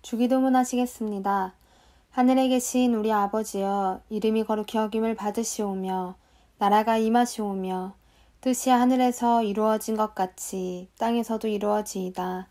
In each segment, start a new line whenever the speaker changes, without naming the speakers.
주기도문 하시겠습니다. 하늘에 계신 우리 아버지여, 이름이 거룩히 여김을 받으시오며 나라가 임하시오며 뜻이 하늘에서 이루어진 것 같이 땅에서도 이루어지이다.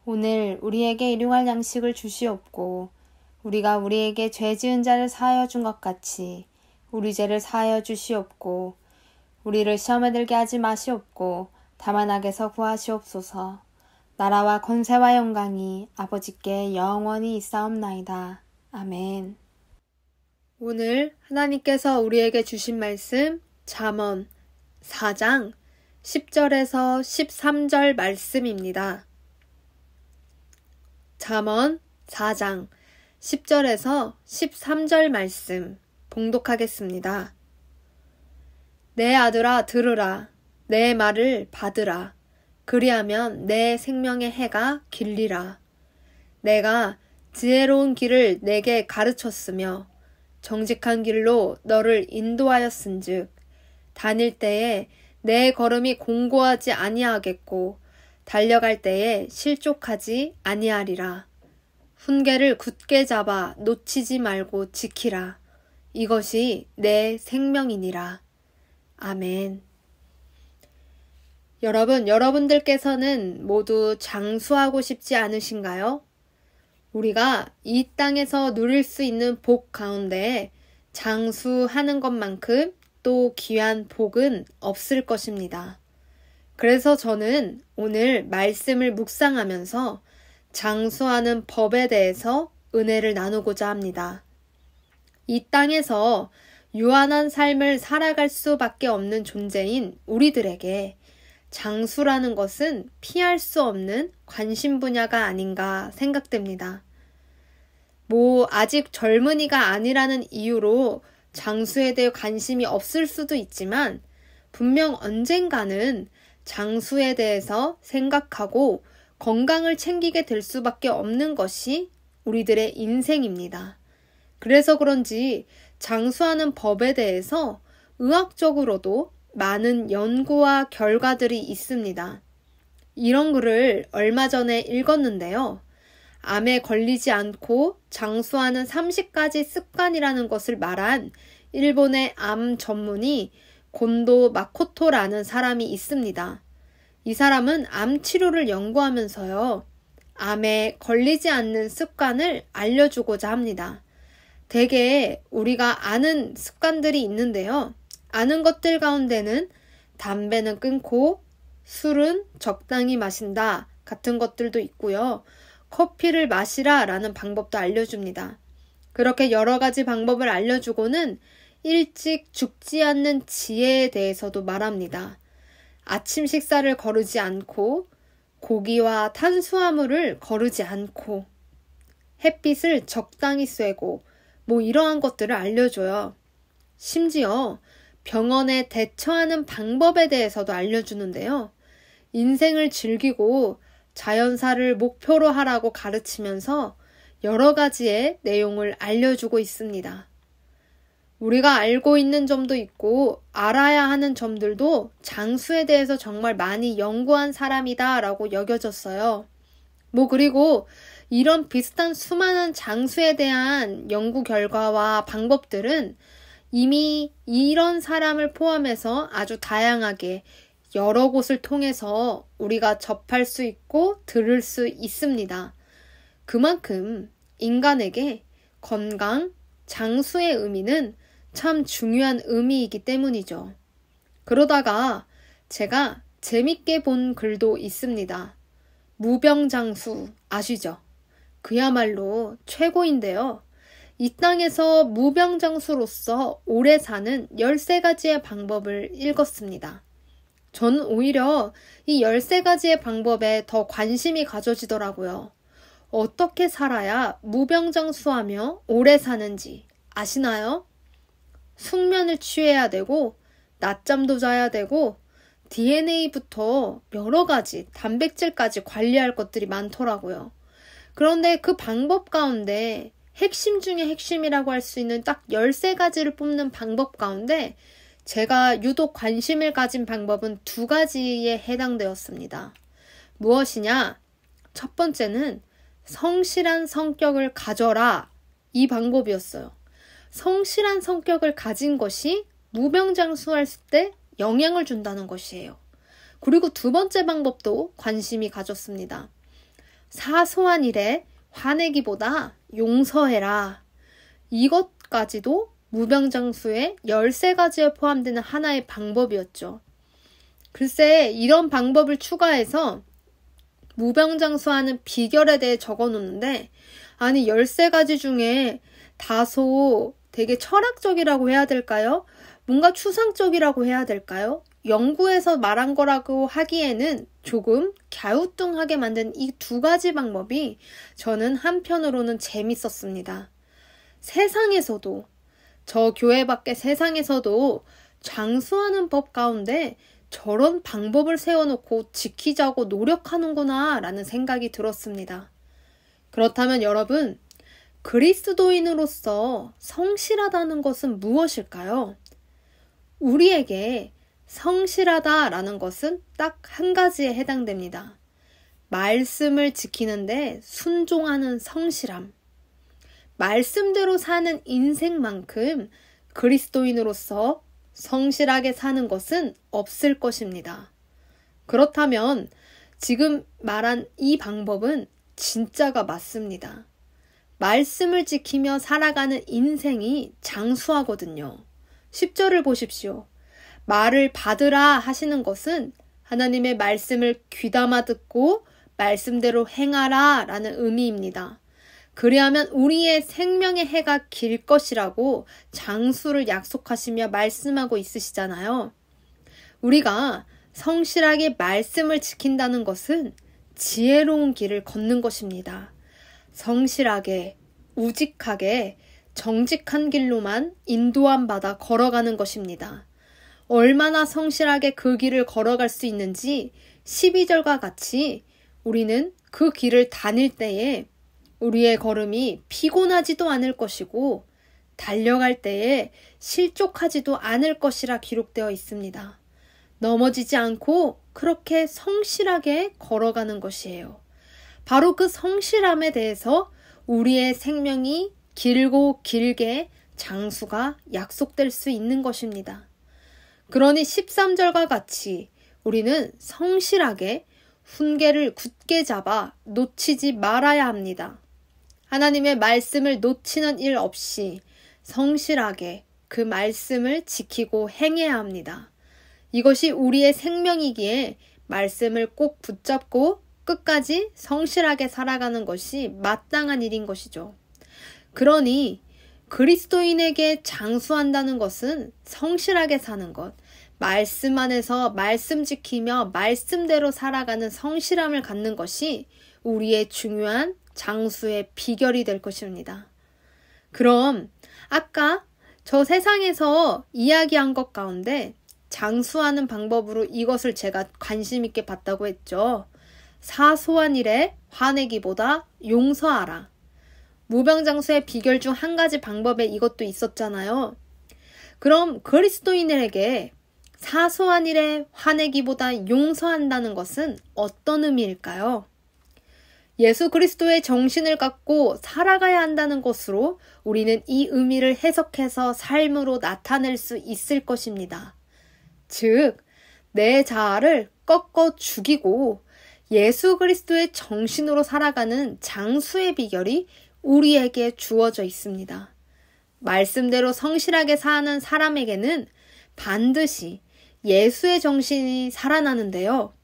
오늘 우리에게 일용할 양식을 주시옵고 우리가 우리에게 죄 지은 자를 사하여 준 것 같이 우리 죄를 사하여 주시옵고 우리를 시험에 들게 하지 마시옵고 다만 악에서 구하시옵소서. 나라와 권세와 영광이 아버지께 영원히 있사옵나이다. 아멘. 오늘 하나님께서 우리에게 주신 말씀 잠언 4장 10절에서 13절 말씀입니다. 잠언 4장 10절에서 13절 말씀 봉독하겠습니다. 내 아들아 들으라. 내 말을 받으라. 그리하면 내 생명의 해가 길리라. 내가 지혜로운 길을 내게 가르쳤으며 정직한 길로 너를 인도하였은즉 다닐 때에 내 걸음이 공고하지 아니하겠고 달려갈 때에 실족하지 아니하리라. 훈계를 굳게 잡아 놓치지 말고 지키라. 이것이 내 생명이니라. 아멘. 여러분들께서는 모두 장수하고 싶지 않으신가요? 우리가 이 땅에서 누릴 수 있는 복 가운데 장수하는 것만큼 또 귀한 복은 없을 것입니다. 그래서 저는 오늘 말씀을 묵상하면서 장수하는 법에 대해서 은혜를 나누고자 합니다. 이 땅에서 유한한 삶을 살아갈 수밖에 없는 존재인 우리들에게 장수라는 것은 피할 수 없는 관심 분야가 아닌가 생각됩니다. 아직 젊은이가 아니라는 이유로 장수에 대해 관심이 없을 수도 있지만 분명 언젠가는 장수에 대해서 생각하고 건강을 챙기게 될 수밖에 없는 것이 우리들의 인생입니다. 그래서 그런지 장수하는 법에 대해서 의학적으로도 많은 연구와 결과들이 있습니다. 이런 글을 얼마 전에 읽었는데요. 암에 걸리지 않고 장수하는 30가지 습관이라는 것을 말한 일본의 암 전문의 곤도 마코토라는 사람이 있습니다. 이 사람은 암 치료를 연구하면서요. 암에 걸리지 않는 습관을 알려주고자 합니다. 대개 우리가 아는 습관들이 있는데요. 아는 것들 가운데는 담배는 끊고 술은 적당히 마신다 같은 것들도 있고요. 커피를 마시라 라는 방법도 알려줍니다. 그렇게 여러 가지 방법을 알려주고는 일찍 죽지 않는 지혜에 대해서도 말합니다. 아침 식사를 거르지 않고 고기와 탄수화물을 거르지 않고 햇빛을 적당히 쐬고 이러한 것들을 알려줘요. 심지어 병원에 대처하는 방법에 대해서도 알려주는데요. 인생을 즐기고 자연사를 목표로 하라고 가르치면서 여러 가지의 내용을 알려주고 있습니다. 우리가 알고 있는 점도 있고 알아야 하는 점들도 장수에 대해서 정말 많이 연구한 사람이다 라고 여겨졌어요. 그리고 이런 비슷한 수많은 장수에 대한 연구 결과와 방법들은 이미 이런 사람을 포함해서 아주 다양하게 여러 곳을 통해서 우리가 접할 수 있고 들을 수 있습니다. 그만큼 인간에게 건강, 장수의 의미는 참 중요한 의미이기 때문이죠. 그러다가 제가 재밌게 본 글도 있습니다. 무병장수 아시죠? 그야말로 최고인데요. 이 땅에서 무병장수로서 오래 사는 13가지의 방법을 읽었습니다. 저는 오히려 이 13가지의 방법에 더 관심이 가져지더라고요. 어떻게 살아야 무병장수하며 오래 사는지 아시나요? 숙면을 취해야 되고 낮잠도 자야 되고 DNA부터 여러 가지 단백질까지 관리할 것들이 많더라고요. 그런데 그 방법 가운데 핵심 중에 핵심이라고 할 수 있는 딱 13가지를 뽑는 방법 가운데 제가 유독 관심을 가진 방법은 2가지에 해당되었습니다. 무엇이냐? 첫 번째는 성실한 성격을 가져라. 이 방법이었어요. 성실한 성격을 가진 것이 무병장수할 때 영향을 준다는 것이에요. 그리고 2번째 방법도 관심이 가졌습니다. 사소한 일에 화내기보다 용서해라. 이것까지도 무병장수의 13가지에 포함되는 하나의 방법이었죠. 글쎄 이런 방법을 추가해서 무병장수하는 비결에 대해 적어놓는데 아니 13가지 중에 다소 되게 철학적이라고 해야 될까요? 뭔가 추상적이라고 해야 될까요? 연구에서 말한 거라고 하기에는 조금 갸우뚱하게 만든 이 2가지 방법이 저는 한편으로는 재밌었습니다. 세상에서도 저 교회 밖의 세상에서도 장수하는 법 가운데 저런 방법을 세워놓고 지키자고 노력하는구나 라는 생각이 들었습니다. 그렇다면 여러분, 그리스도인으로서 성실하다는 것은 무엇일까요? 우리에게 성실하다라는 것은 딱 한 가지에 해당됩니다. 말씀을 지키는데 순종하는 성실함. 말씀대로 사는 인생만큼 그리스도인으로서 성실하게 사는 것은 없을 것입니다. 그렇다면 지금 말한 이 방법은 진짜가 맞습니다. 말씀을 지키며 살아가는 인생이 장수하거든요. 10절을 보십시오. 말을 받으라 하시는 것은 하나님의 말씀을 귀담아 듣고 말씀대로 행하라 라는 의미입니다. 그리하면 우리의 생명의 해가 길 것이라고 장수를 약속하시며 말씀하고 있으시잖아요. 우리가 성실하게 말씀을 지킨다는 것은 지혜로운 길을 걷는 것입니다. 성실하게, 우직하게, 정직한 길로만 인도함 받아 걸어가는 것입니다. 얼마나 성실하게 그 길을 걸어갈 수 있는지 12절과 같이 우리는 그 길을 다닐 때에 우리의 걸음이 피곤하지도 않을 것이고 달려갈 때에 실족하지도 않을 것이라 기록되어 있습니다. 넘어지지 않고 그렇게 성실하게 걸어가는 것이에요. 바로 그 성실함에 대해서 우리의 생명이 길고 길게 장수가 약속될 수 있는 것입니다. 그러니 13절과 같이 우리는 성실하게 훈계를 굳게 잡아 놓치지 말아야 합니다. 하나님의 말씀을 놓치는 일 없이 성실하게 그 말씀을 지키고 행해야 합니다. 이것이 우리의 생명이기에 말씀을 꼭 붙잡고 끝까지 성실하게 살아가는 것이 마땅한 일인 것이죠. 그러니 그리스도인에게 장수한다는 것은 성실하게 사는 것, 말씀 안에서 말씀 지키며 말씀대로 살아가는 성실함을 갖는 것이 우리의 중요한 장수의 비결이 될 것입니다. 그럼 아까 저 세상에서 이야기한 것 가운데 장수하는 방법으로 이것을 제가 관심 있게 봤다고 했죠. 사소한 일에 화내기보다 용서하라. 무병장수의 비결 중 한 가지 방법에 이것도 있었잖아요. 그럼 그리스도인에게 사소한 일에 화내기보다 용서한다는 것은 어떤 의미일까요? 예수 그리스도의 정신을 갖고 살아가야 한다는 것으로 우리는 이 의미를 해석해서 삶으로 나타낼 수 있을 것입니다. 즉, 내 자아를 꺾어 죽이고 예수 그리스도의 정신으로 살아가는 장수의 비결이 우리에게 주어져 있습니다. 말씀대로 성실하게 사는 사람에게는 반드시 예수의 정신이 살아나는데요.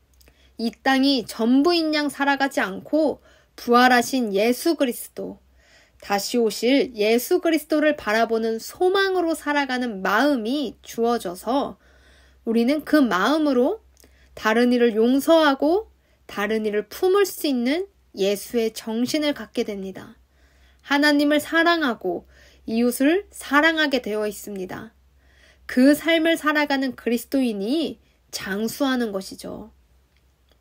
이 땅이 전부인 양 살아가지 않고 부활하신 예수 그리스도, 다시 오실 예수 그리스도를 바라보는 소망으로 살아가는 마음이 주어져서 우리는 그 마음으로 다른 이를 용서하고 다른 이를 품을 수 있는 예수의 정신을 갖게 됩니다. 하나님을 사랑하고 이웃을 사랑하게 되어 있습니다. 그 삶을 살아가는 그리스도인이 장수하는 것이죠.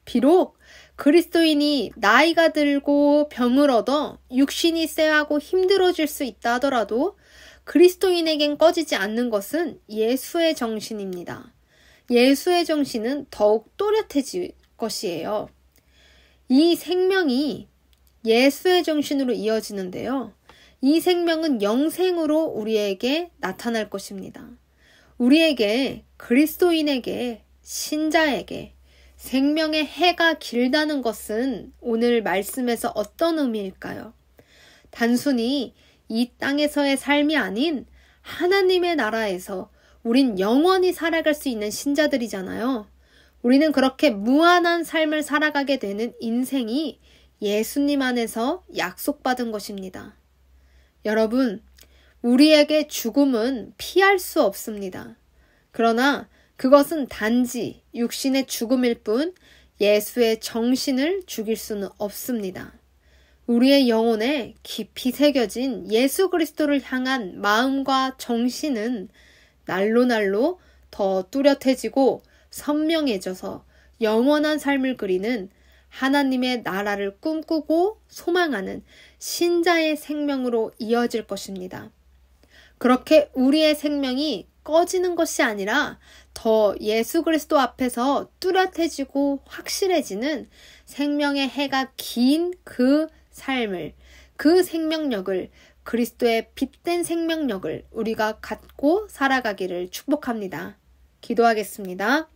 비록 그리스도인이 나이가 들고 병을 얻어 육신이 쇠하고 힘들어질 수 있다 하더라도 그리스도인에겐 꺼지지 않는 것은 예수의 정신입니다. 예수의 정신은 더욱 또렷해질 것이에요. 이 생명이 예수의 정신으로 이어지는데요. 이 생명은 영생으로 우리에게 나타날 것입니다. 우리에게, 그리스도인에게, 신자에게 생명의 해가 길다는 것은 오늘 말씀에서 어떤 의미일까요? 단순히 이 땅에서의 삶이 아닌 하나님의 나라에서 우린 영원히 살아갈 수 있는 신자들이잖아요. 우리는 그렇게 무한한 삶을 살아가게 되는 인생이 예수님 안에서 약속받은 것입니다. 여러분, 우리에게 죽음은 피할 수 없습니다. 그러나 그것은 단지 육신의 죽음일 뿐 예수의 정신을 죽일 수는 없습니다. 우리의 영혼에 깊이 새겨진 예수 그리스도를 향한 마음과 정신은 날로 날로 더 뚜렷해지고 선명해져서 영원한 삶을 그리는 하나님의 나라를 꿈꾸고 소망하는 신자의 생명으로 이어질 것입니다. 그렇게 우리의 생명이 꺼지는 것이 아니라 더 예수 그리스도 앞에서 뚜렷해지고 확실해지는 생명의 해가 긴 그 삶을, 그 생명력을, 그리스도의 빛된 생명력을 우리가 갖고 살아가기를 축복합니다. 기도하겠습니다.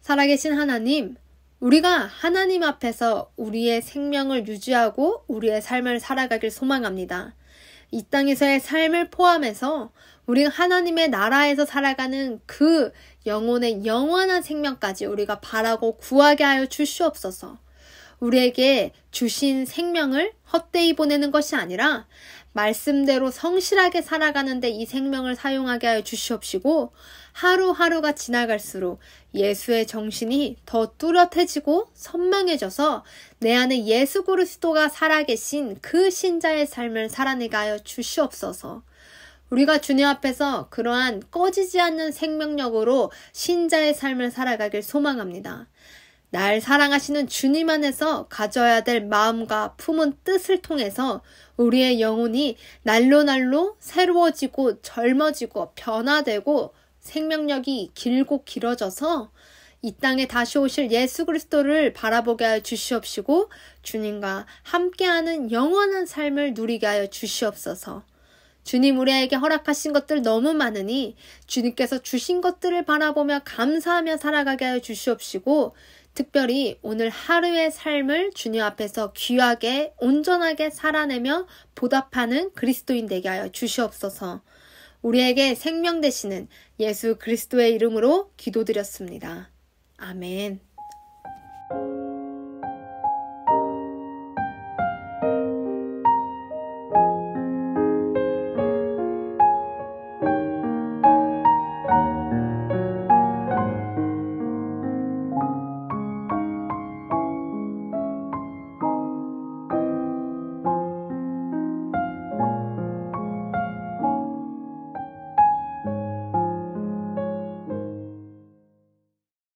살아계신 하나님, 우리가 하나님 앞에서 우리의 생명을 유지하고 우리의 삶을 살아가길 소망합니다. 이 땅에서의 삶을 포함해서 우리가 하나님의 나라에서 살아가는 그 영혼의 영원한 생명까지 우리가 바라고 구하게 하여 주시옵소서. 우리에게 주신 생명을 헛되이 보내는 것이 아니라 말씀대로 성실하게 살아가는데 이 생명을 사용하게 하여 주시옵시고 하루하루가 지나갈수록 예수의 정신이 더 뚜렷해지고 선명해져서 내 안에 예수 그리스도가 살아계신 그 신자의 삶을 살아내게 하여 주시옵소서. 우리가 주님 앞에서 그러한 꺼지지 않는 생명력으로 신자의 삶을 살아가길 소망합니다. 날 사랑하시는 주님 안에서 가져야 될 마음과 품은 뜻을 통해서 우리의 영혼이 날로 날로 새로워지고 젊어지고 변화되고 생명력이 길고 길어져서 이 땅에 다시 오실 예수 그리스도를 바라보게 하여 주시옵시고 주님과 함께하는 영원한 삶을 누리게 하여 주시옵소서. 주님, 우리에게 허락하신 것들 너무 많으니 주님께서 주신 것들을 바라보며 감사하며 살아가게 하여 주시옵시고 특별히 오늘 하루의 삶을 주님 앞에서 귀하게 온전하게 살아내며 보답하는 그리스도인 되게 하여 주시옵소서. 우리에게 생명 되시는 예수 그리스도의 이름으로 기도드렸습니다. 아멘.